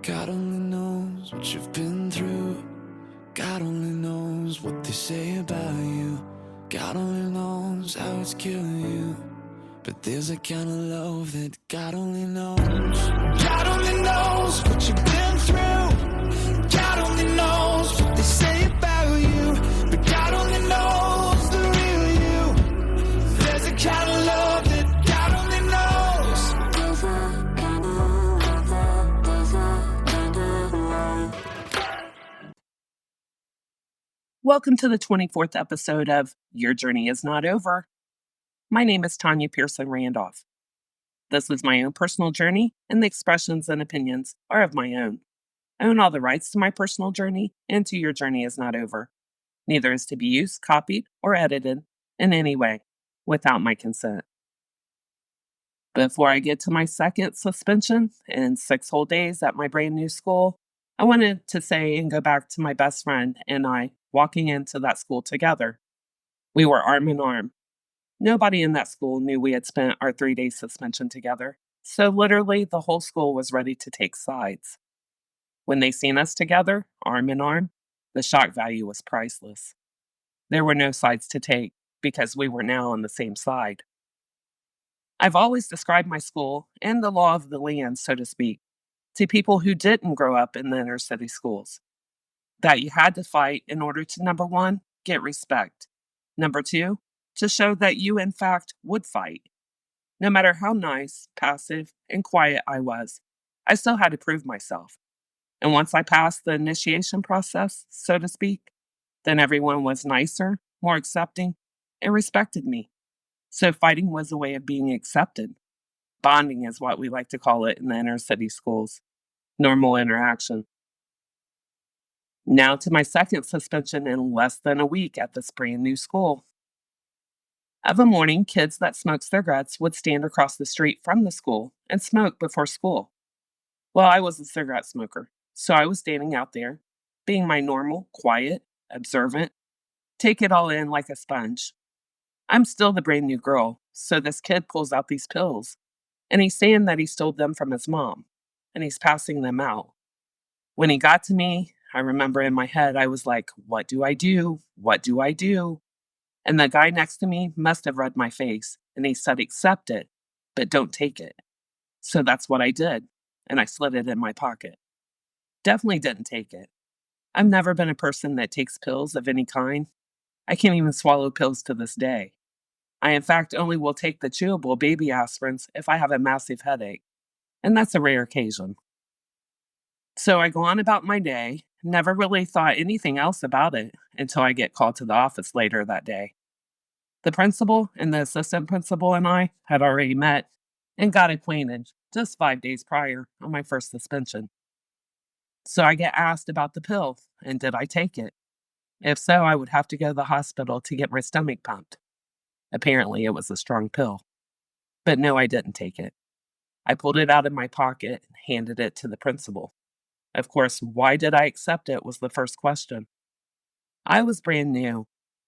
God only knows what you've been through. God only knows what they say about you. God only knows how it's killing you. But there's a kind of love that God only knows. God only knows what you've been through. God only knows what they say about you. But God only knows the real you. There's a kind of love that God only knows. Welcome to the 24th episode of Your Journey Is Not Over. My name is Tanya Pearson Randolph. This is my own personal journey, and the expressions and opinions are of my own. I own all the rights to my personal journey and to Your Journey Is Not Over. Neither is to be used, copied, or edited in any way without my consent. Before I get to my second suspension and 6 whole days at my brand new school, I wanted to say and go back to my best friend and I walking into that school together. We were arm in arm. Nobody in that school knew we had spent our 3-day suspension together, so literally the whole school was ready to take sides. When they seen us together, arm in arm, the shock value was priceless. There were no sides to take because we were now on the same side. I've always described my school and the law of the land, so to speak, to people who didn't grow up in the inner city schools. That you had to fight in order to, number one, get respect. Number two, to show that you, in fact, would fight. No matter how nice, passive, and quiet I was, I still had to prove myself. And once I passed the initiation process, so to speak, then everyone was nicer, more accepting, and respected me. So fighting was a way of being accepted. Bonding is what we like to call it in the inner city schools. Normal interaction. Now to my second suspension in less than a week at this brand new school. Of a morning, kids that smoked cigarettes would stand across the street from the school and smoke before school. Well, I was a cigarette smoker, so I was standing out there, being my normal, quiet, observant, take it all in like a sponge. I'm still the brand new girl, so this kid pulls out these pills, and he's saying that he stole them from his mom, and he's passing them out. When he got to me, I remember in my head, I was like, what do I do? What do I do? And the guy next to me must have read my face, and he said, accept it, but don't take it. So that's what I did, and I slid it in my pocket. Definitely didn't take it. I've never been a person that takes pills of any kind. I can't even swallow pills to this day. I, in fact, only will take the chewable baby aspirins if I have a massive headache, and that's a rare occasion. So I go on about my day, never really thought anything else about it until I get called to the office later that day. The principal and the assistant principal and I had already met and got acquainted just 5 days prior on my first suspension. So I get asked about the pill and did I take it? If so, I would have to go to the hospital to get my stomach pumped. Apparently, it was a strong pill. But no, I didn't take it. I pulled it out of my pocket and handed it to the principal. Of course, why did I accept it was the first question. I was brand new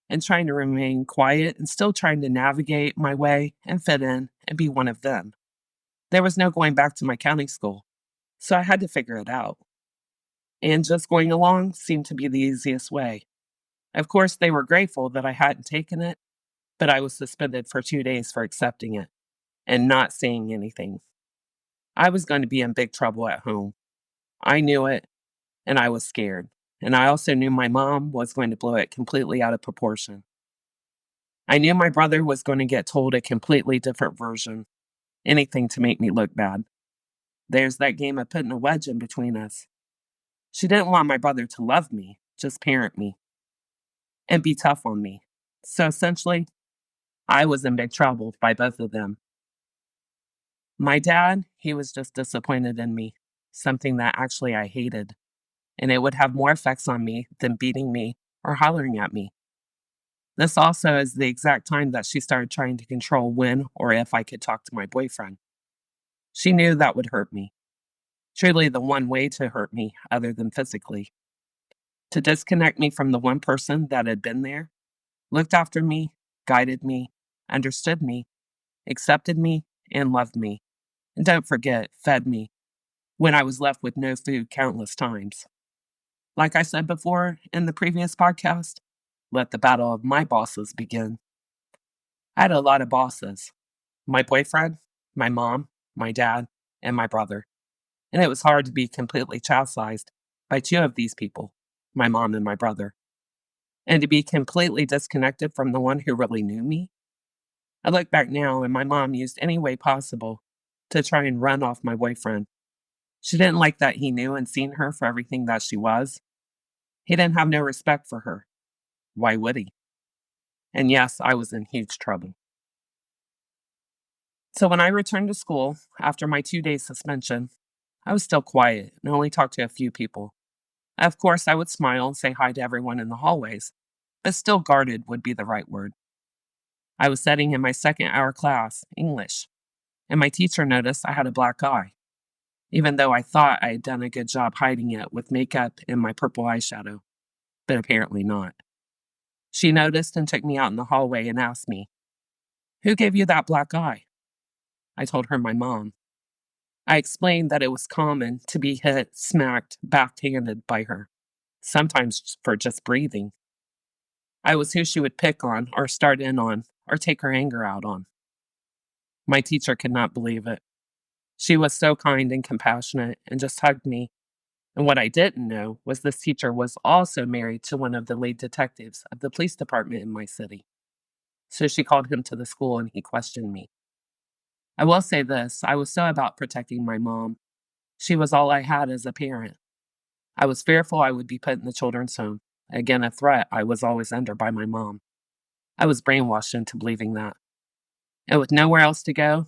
and trying to remain quiet and still trying to navigate my way and fit in and be one of them. There was no going back to my county school, so I had to figure it out. And just going along seemed to be the easiest way. Of course, they were grateful that I hadn't taken it, but I was suspended for 2 days for accepting it and not saying anything. I was going to be in big trouble at home. I knew it, and I was scared. And I also knew my mom was going to blow it completely out of proportion. I knew my brother was going to get told a completely different version, anything to make me look bad. There's that game of putting a wedge in between us. She didn't want my brother to love me, just parent me, and be tough on me. So essentially, I was in big trouble by both of them. My dad, he was just disappointed in me, something that actually I hated, and it would have more effects on me than beating me or hollering at me. This also is the exact time that she started trying to control when or if I could talk to my boyfriend. She knew that would hurt me. Truly the one way to hurt me other than physically. To disconnect me from the one person that had been there, looked after me, guided me, understood me, accepted me, and loved me. And don't forget, fed me. when I was left with no food countless times. Like I said before in the previous podcast, let the battle of my bosses begin. I had a lot of bosses: my boyfriend, my mom, my dad, and my brother. And it was hard to be completely chastised by two of these people, my mom and my brother, and to be completely disconnected from the one who really knew me. I look back now, and my mom used any way possible to try and run off my boyfriend. She didn't like that he knew and seen her for everything that she was. He didn't have no respect for her. Why would he? And yes, I was in huge trouble. So when I returned to school after my 2 day suspension, I was still quiet and only talked to a few people. Of course, I would smile and say hi to everyone in the hallways, but still guarded would be the right word. I was sitting in my second hour class, English, and my teacher noticed I had a black eye, even though I thought I had done a good job hiding it with makeup and my purple eyeshadow, but apparently not. She noticed and took me out in the hallway and asked me, "Who gave you that black eye?" I told her my mom. I explained that it was common to be hit, smacked, backhanded by her, sometimes for just breathing. I was who she would pick on or start in on or take her anger out on. My teacher could not believe it. She was so kind and compassionate and just hugged me. And what I didn't know was this teacher was also married to one of the lead detectives of the police department in my city. So she called him to the school and he questioned me. I will say this: I was so about protecting my mom. She was all I had as a parent. I was fearful I would be put in the children's home. Again, a threat I was always under by my mom. I was brainwashed into believing that. And with nowhere else to go,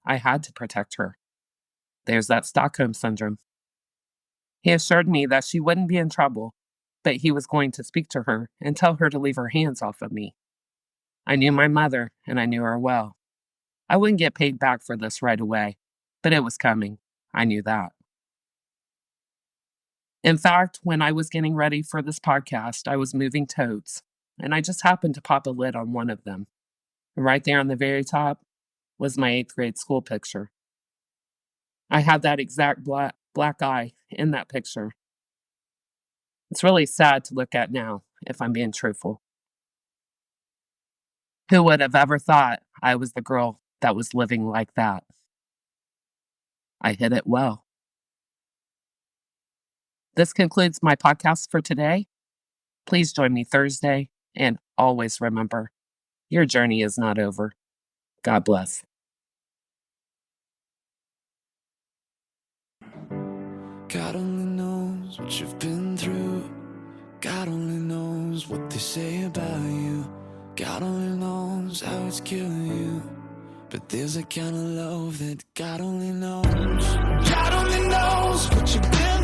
I had to protect her. There's that Stockholm syndrome. He assured me that she wouldn't be in trouble, but he was going to speak to her and tell her to leave her hands off of me. I knew my mother, and I knew her well. I wouldn't get paid back for this right away, but it was coming. I knew that. In fact, when I was getting ready for this podcast, I was moving totes, and I just happened to pop a lid on one of them. And right there on the very top was my 8th grade school picture. I had that exact black eye in that picture. It's really sad to look at now, if I'm being truthful. Who would have ever thought I was the girl that was living like that? I hid it well. This concludes my podcast for today. Please join me Thursday, and always remember, your journey is not over. God bless. God only knows what you've been through. God only knows what they say about you. God only knows how it's killing you. But there's a kind of love that God only knows. God only knows what you've been